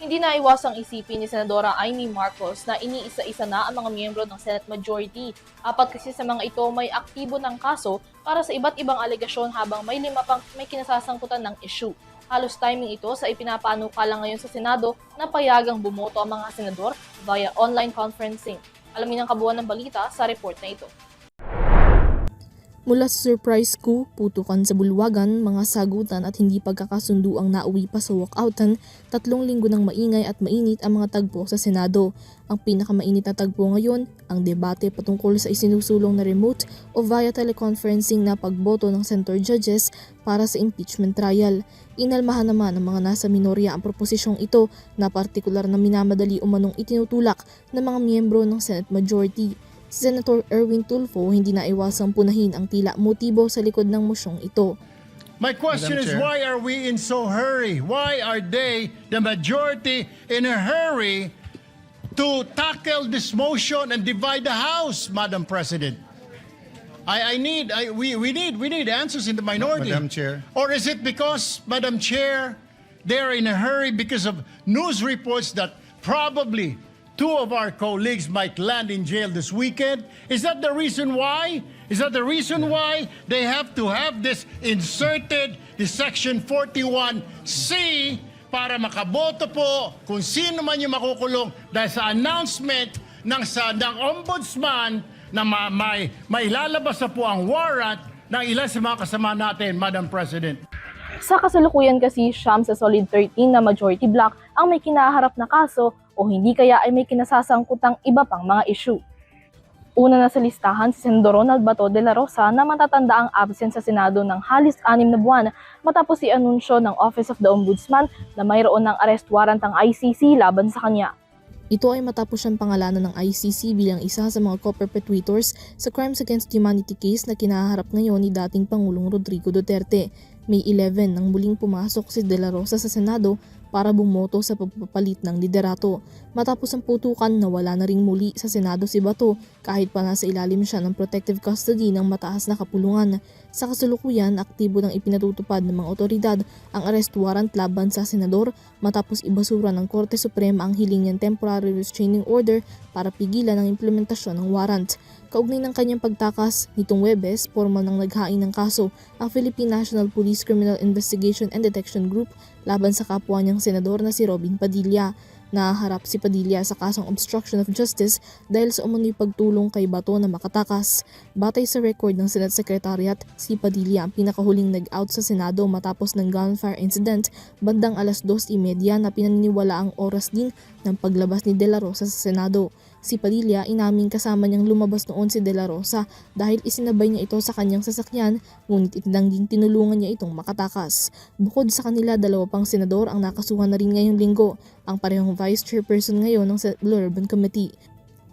Hindi naiwasang isipin ni Senadora Amy Marcos na iniisa-isa na ang mga miyembro ng Senate Majority. Apat kasi sa mga ito may aktibo ng kaso para sa iba't ibang alegasyon habang may 5 pang may kinasasangkutan ng issue. Halos timing ito sa ipinapanukala ngayon sa Senado na payagang bumoto ang mga senador via online conferencing. Alamin ang kabuuan ng balita sa report na ito. Mula sa surprise coup, putukan sa bulwagan, mga sagutan at hindi pagkakasundo ang nauwi pa sa walkoutan, 3 linggo ng maingay at mainit ang mga tagpo sa Senado. Ang pinakamainit na tagpo ngayon, ang debate patungkol sa isinusulong na remote o via teleconferencing na pagboto ng censor judges para sa impeachment trial. Inalmahan naman ng mga nasa minorya ang proposisyong ito na partikular na minamadali umanong itinutulak ng mga miyembro ng Senate Majority. Si Senator Erwin Tulfo hindi naiwasang punahin ang tila motibo sa likod ng mosyong ito. My question is, why are we in so hurry? Why are they, the majority, in a hurry to tackle this motion and divide the House, Madam President? We need answers in the minority. Madam Chair. Or is it because, Madam Chair, they're in a hurry because of news reports that probably 2 of our colleagues might land in jail this weekend? Is that the reason why? Is that the reason why they have to have this inserted, this Section 41C, para makaboto po kung sino man yung makukulong dahil sa announcement ng Ombudsman na may lalabas na po ang warrant ng ilan sa mga kasama natin, Madam President? Sa kasalukuyan kasi siyam sa solid 13 na majority block ang may kinaharap na kaso o hindi kaya ay may kinasasangkutang iba pang mga issue. Una na sa listahan si Senador Ronald Bato de la Rosa na matatanda ang absent sa Senado ng halos 6 na buwan matapos i-anunsyo ng Office of the Ombudsman na mayroon ng arrest warrant ang ICC laban sa kanya. Ito ay matapos siyang pangalanan ng ICC bilang isa sa mga co-perpetrators sa Crimes Against Humanity case na kinaharap ngayon ni dating Pangulong Rodrigo Duterte. May 11 nang muling pumasok si De La Rosa sa Senado para bumoto sa pagpapalit ng liderato. Matapos ang putukan, nawala na ring muli sa Senado si Bato kahit pa nasa ilalim siya ng protective custody ng mataas na kapulungan. Sa kasulukuyan, aktibo ng ipinatutupad ng mga otoridad ang arrest warrant laban sa senador matapos ibasura ng Korte Suprema ang hiling niyang temporary restraining order para pigilan ang implementasyon ng warrant. Kaugnay ng kanyang pagtakas, nitong Huwebes, formal nang naghain ng kaso ang Philippine National Police Criminal Investigation and Detection Group laban sa kapwa niyang senador na si Robin Padilla. Nahaharap si Padilla sa kasong obstruction of justice dahil sa umano'y pagtulong kay Bato na makatakas. Batay sa record ng Senate Secretariat, si Padilla ang pinakahuling nag-out sa Senado matapos ng gunfire incident bandang alas 2:30 na pinaniniwala ang oras din ng paglabas ni De La Rosa sa Senado. Si Padilla inaming kasama niyang lumabas noon si De La Rosa dahil isinabay niya ito sa kanyang sasakyan, ngunit itinangging tinulungan niya itong makatakas. Bukod sa kanila, 2 pang senador ang nakasuhan na rin ngayong linggo, ang parehong vice chairperson ngayon ng Blue Ribbon Committee.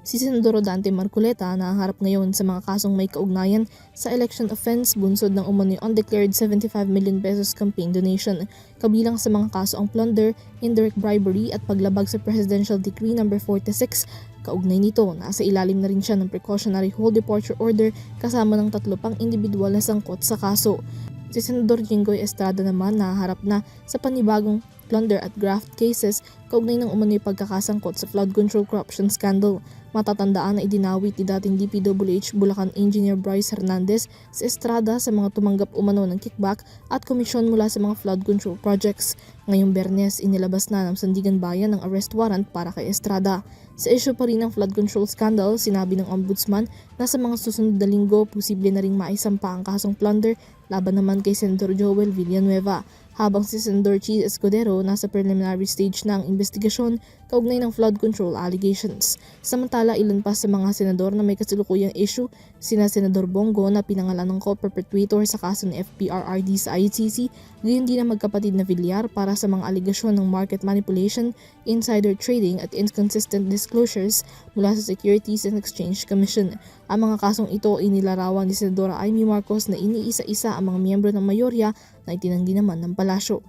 Si Senador Rodante Marcoleta nahaharap ngayon sa mga kasong may kaugnayan sa election offense bunsod ng umano'y undeclared 75 million pesos campaign donation. Kabilang sa mga kaso ang plunder, indirect bribery at paglabag sa Presidential Decree No. 46. Kaugnay nito, nasa ilalim na rin siya ng precautionary hold departure order kasama ng 3 pang individual na sangkot sa kaso. Si Senador Jinggoy Estrada naman nahaharap na sa panibagong plunder at graft cases kaugnay ng umano'y pagkakasangkot sa flood control corruption scandal. Matatandaan na idinawit ni dating DPWH Bulacan Engineer Bryce Hernandez si Estrada sa mga tumanggap umano ng kickback at komisyon mula sa mga flood control projects. Ngayong Bernes, inilabas na ng Sandigan Bayan ng arrest warrant para kay Estrada. Sa issue pa rin ng flood control scandal, sinabi ng Ombudsman na sa mga susunod na linggo, posible na ring maisampa ang kasong plunder laban naman kay Senator Joel Villanueva. Habang si Senator Cheese Escudero nasa preliminary stage na ang investigasyon kaugnay ng flood control allegations. Samantala, ilan pa sa mga senador na may kasalukuyang issue, sina Senador Bongo na pinangalan ng co-perpetrator sa kaso ng FPRRD sa ICC, gayon din ang magkapatid na Villar para sa mga aligasyon ng market manipulation, insider trading at inconsistent disclosures mula sa Securities and Exchange Commission. Ang mga kasong ito inilarawan ni Senadora Amy Marcos na iniisa-isa ang mga miyembro ng mayorya na itinanggi naman ng palasyo.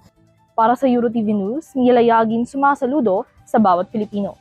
Para sa EuroTV News, nilayagin sumasaludo sa bawat Pilipino.